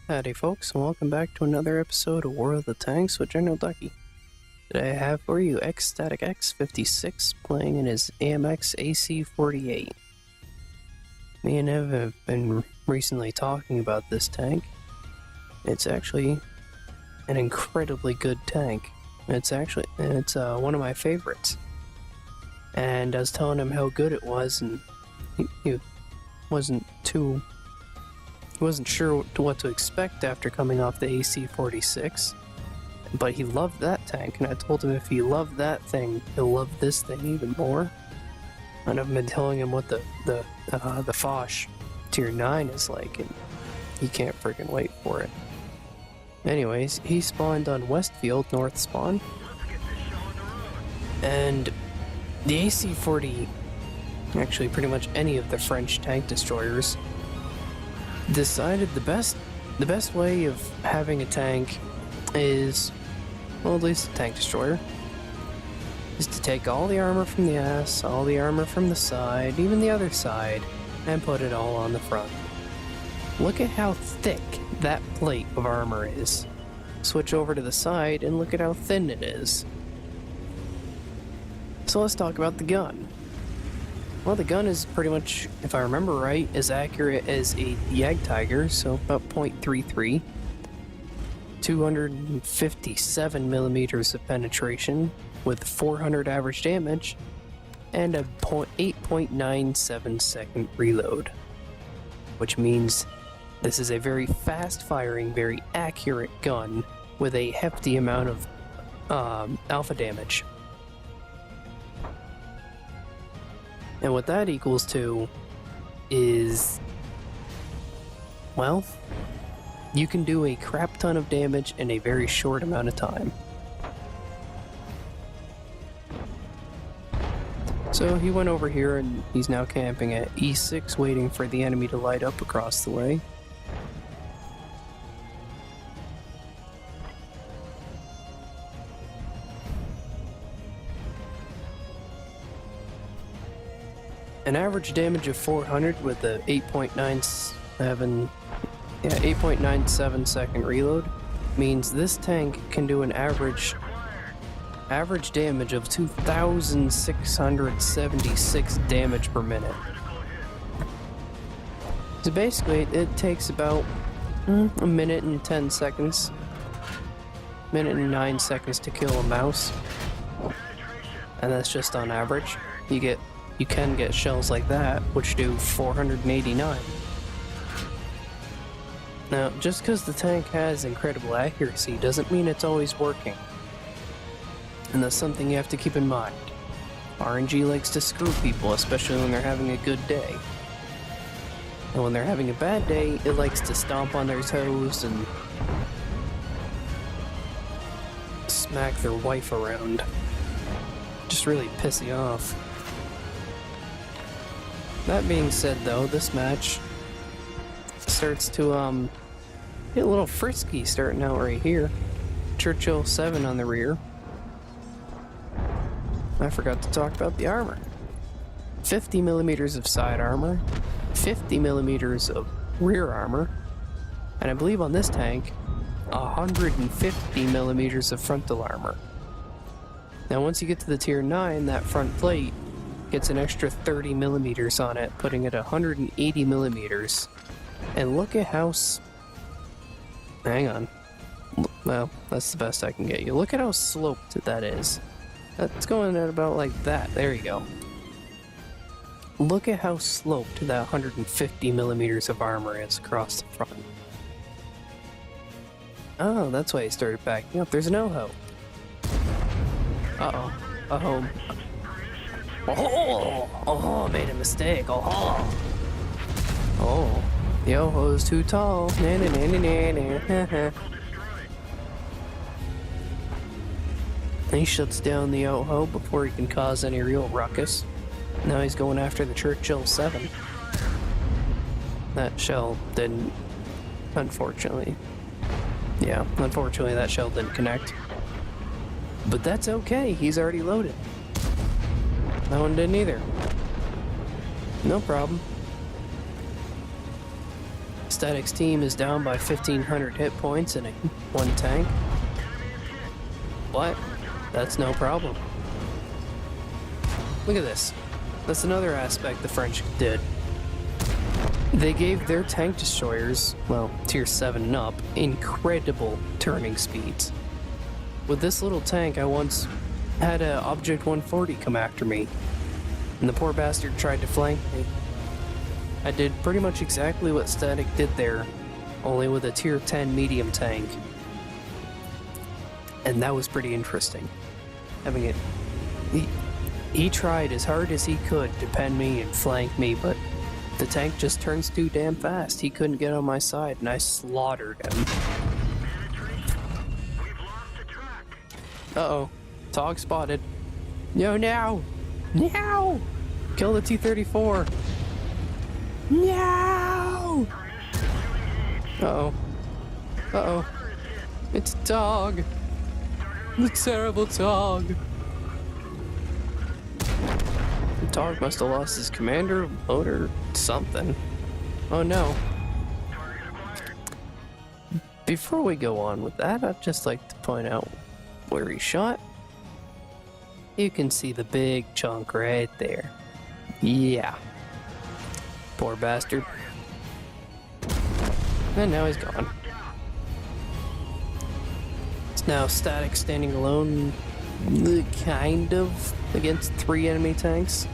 Howdy folks, and welcome back to another episode of War of the Tanks with General Ducky. Today I have for you Static X56 playing in his AMX AC-48. Me and Ev have been recently talking about this tank. It's actually an incredibly good tank. It's one of my favorites. And I was telling him how good it was, and he wasn't sure what to expect after coming off the AC-46, but he loved that tank, and I told him if he loved that thing, he'll love this thing even more. And I've been telling him what the Foch Tier 9 is like, and he can't freaking wait for it. Anyways, he spawned on Westfield, North Spawn, and the AC-40, actually pretty much any of the French tank destroyers, decided the best way of having a tank is, well, at least a tank destroyer, is to take all the armor from the ass, all the armor from the side, even the other side, and put it all on the front. Look at how thick that plate of armor is. Switch over to the side and look at how thin it is. So let's talk about the gun. Well, the gun is pretty much, if I remember right, as accurate as a Jagdtiger, so about .33, 257 millimeters of penetration with 400 average damage, and a 8.97 second reload, which means this is a very fast-firing, very accurate gun with a hefty amount of alpha damage. And what that equals to is, well, you can do a crap ton of damage in a very short amount of time. So he went over here and he's now camping at E6 waiting for the enemy to light up across the way. An average damage of 400 with a 8.97 second reload means this tank can do an average damage of 2,676 damage per minute. So basically it takes about a minute and 10 seconds, minute and 9 seconds to kill a mouse, and that's just on average. You can get shells like that, which do 489. Now, just because the tank has incredible accuracy doesn't mean it's always working. And that's something you have to keep in mind. RNG likes to screw people, especially when they're having a good day. And when they're having a bad day, it likes to stomp on their toes and smack their wife around. Just really piss you off. That being said, though, this match starts to get a little frisky starting out right here. Churchill 7 on the rear. I forgot to talk about the armor. 50 millimeters of side armor, 50 millimeters of rear armor, and I believe on this tank, 150 millimeters of frontal armor. Now once you get to the Tier 9, that front plate gets an extra 30 millimeters on it, putting it 180 millimeters. And look at how hang on. Well, that's the best I can get you. Look at how sloped that is. That's going at about like that. There you go. Look at how sloped that 150 millimeters of armor is across the front. Oh, that's why he started backing up. There's an Oho. Uh-oh. Uh-oh. Oh, made a mistake. Oh, the Oho's too tall. He shuts down the Oho before he can cause any real ruckus. Now he's going after the Churchill 7. That shell didn't, unfortunately. Yeah, unfortunately that shell didn't connect. But that's okay, he's already loaded. That one didn't either. No problem. Static's team is down by 1,500 hit points in one tank. But that's no problem. Look at this. That's another aspect the French did. They gave their tank destroyers, well, tier 7 and up, incredible turning speeds. With this little tank, I once had a Object 140 come after me, and the poor bastard tried to flank me. I did pretty much exactly what Static did there, only with a tier 10 medium tank. And that was pretty interesting. Having it... He tried as hard as he could to pen me and flank me, but the tank just turns too damn fast. He couldn't get on my side, and I slaughtered him. Uh-oh. Tog spotted. No, now! Now! Kill the T-34! No! Uh-oh. Uh-oh. It's a dog. The terrible dog. The dog must have lost his commander, load, or something. Oh no. Before we go on with that, I'd just like to point out where he shot. You can see the big chunk right there. Yeah. Poor bastard. And now he's gone. It's now Static standing alone, kind of, against 3 enemy tanks.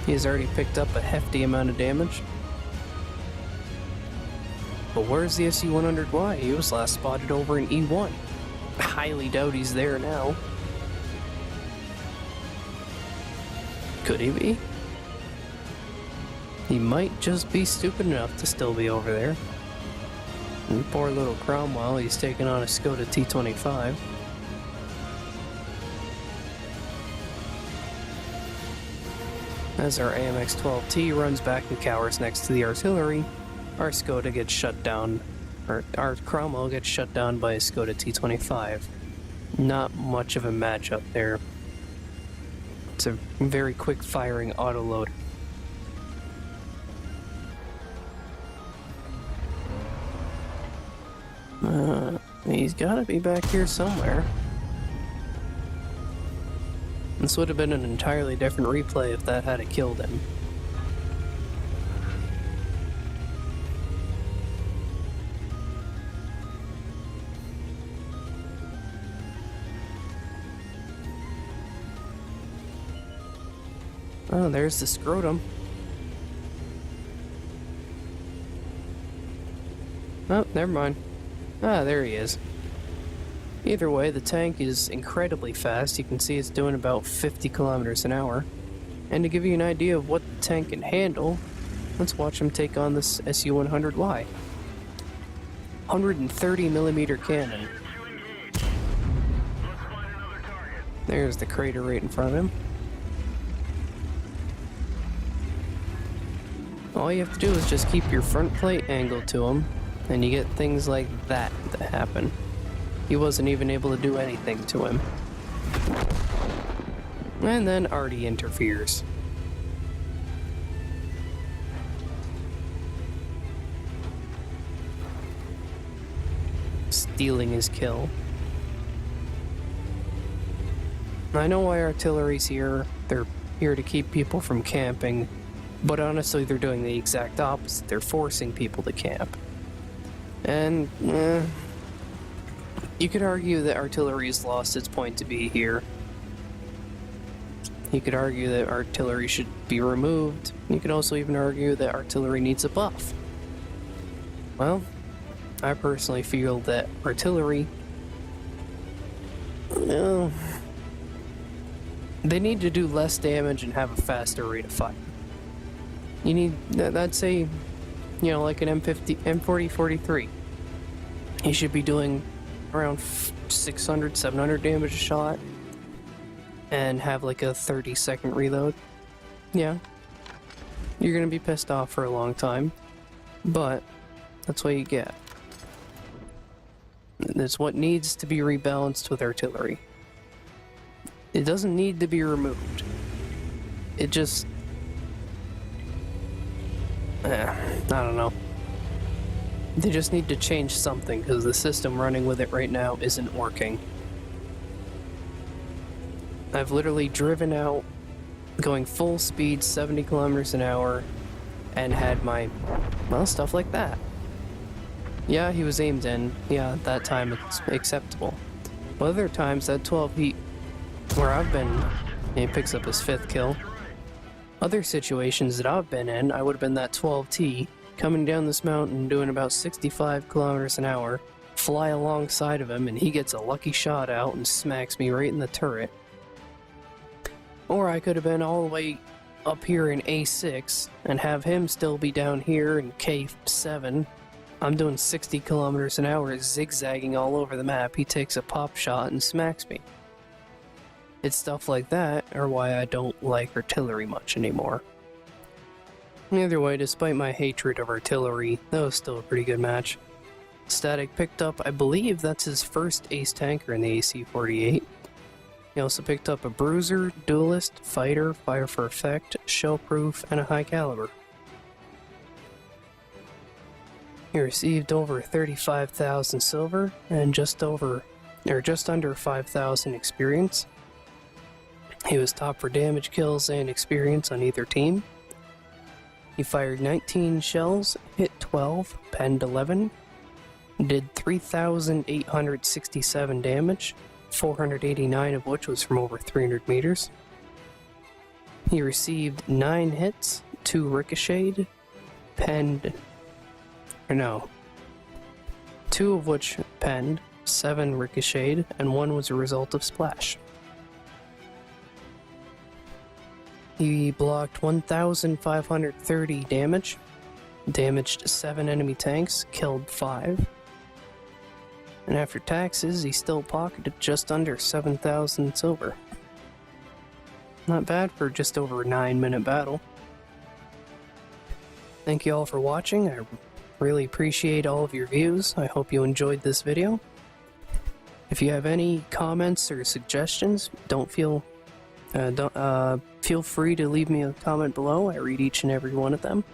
He has already picked up a hefty amount of damage. But where's the SU-100Y? He was last spotted over in E1. Highly doubt he's there now. Could he be? He might just be stupid enough to still be over there. And poor little Cromwell, he's taking on a Skoda T-25. As our AMX 12T runs back and cowers next to the artillery, our Skoda gets shut down, or our Cromwell gets shut down by a Skoda T-25. Not much of a matchup there. It's a very quick firing autoload. He's gotta be back here somewhere. This would have been an entirely different replay if that had killed him. Oh, there's the scrotum. Oh, never mind. Ah, there he is. Either way, the tank is incredibly fast. You can see it's doing about 50 kilometers an hour. And to give you an idea of what the tank can handle, let's watch him take on this SU-100Y. 130mm cannon. There's the crater right in front of him. All you have to do is just keep your front plate angled to him, and you get things like that happen. He wasn't even able to do anything to him. And then Artie interferes. Stealing his kill. I know why artillery's here. They're here to keep people from camping. But honestly, they're doing the exact opposite. They're forcing people to camp. And, you could argue that artillery's lost its point to be here. You could argue that artillery should be removed. You could also even argue that artillery needs a buff. Well, I personally feel that artillery... they need to do less damage and have a faster rate of fire. You need, I'd say, you know, like an M40-43. He should be doing around 600, 700 damage a shot and have like a 30-second reload. Yeah. You're gonna be pissed off for a long time, but that's what you get. That's what needs to be rebalanced with artillery. It doesn't need to be removed. It just... I don't know. They just need to change something because the system running with it right now isn't working. I've literally driven out going full speed 70 kilometers an hour and had my, well, stuff like that. Yeah, he was aimed in. Yeah, at that time it's acceptable. But other times, that 12 feet where I've been, he picks up his 5th kill. Other situations that I've been in, I would have been that 12T, coming down this mountain doing about 65 kilometers an hour, fly alongside of him, and he gets a lucky shot out and smacks me right in the turret. Or I could have been all the way up here in A6 and have him still be down here in K7. I'm doing 60 kilometers an hour, zigzagging all over the map. He takes a pop shot and smacks me. It's stuff like that are why I don't like artillery much anymore. Either way, despite my hatred of artillery, that was still a pretty good match. Static picked up, I believe that's his first ace tanker in the AC-48. He also picked up a bruiser, duelist, fighter, fire for effect, shell-proof, and a high caliber. He received over 35,000 silver and just under 5,000 experience. He was top for damage kills and experience on either team. He fired 19 shells, hit 12, penned 11, did 3,867 damage, 489 of which was from over 300 meters. He received 9 hits, 2 ricocheted, penned, 2 of which penned, 7 ricocheted, and 1 was a result of splash. He blocked 1,530 damage, damaged 7 enemy tanks, killed 5. And after taxes, he still pocketed just under 7,000 silver. Not bad for just over a 9-minute battle. Thank you all for watching. I really appreciate all of your views. I hope you enjoyed this video. If you have any comments or suggestions, feel free to leave me a comment below. I read each and every one of them.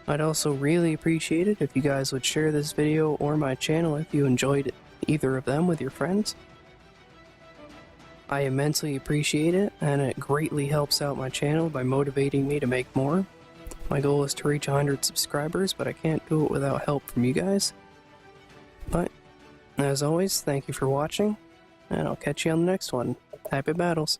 I'd also really appreciate it if you guys would share this video or my channel if you enjoyed either of them with your friends. I immensely appreciate it, and it greatly helps out my channel by motivating me to make more. My goal is to reach 100 subscribers, but I can't do it without help from you guys. But, as always, thank you for watching, and I'll catch you on the next one. Happy battles!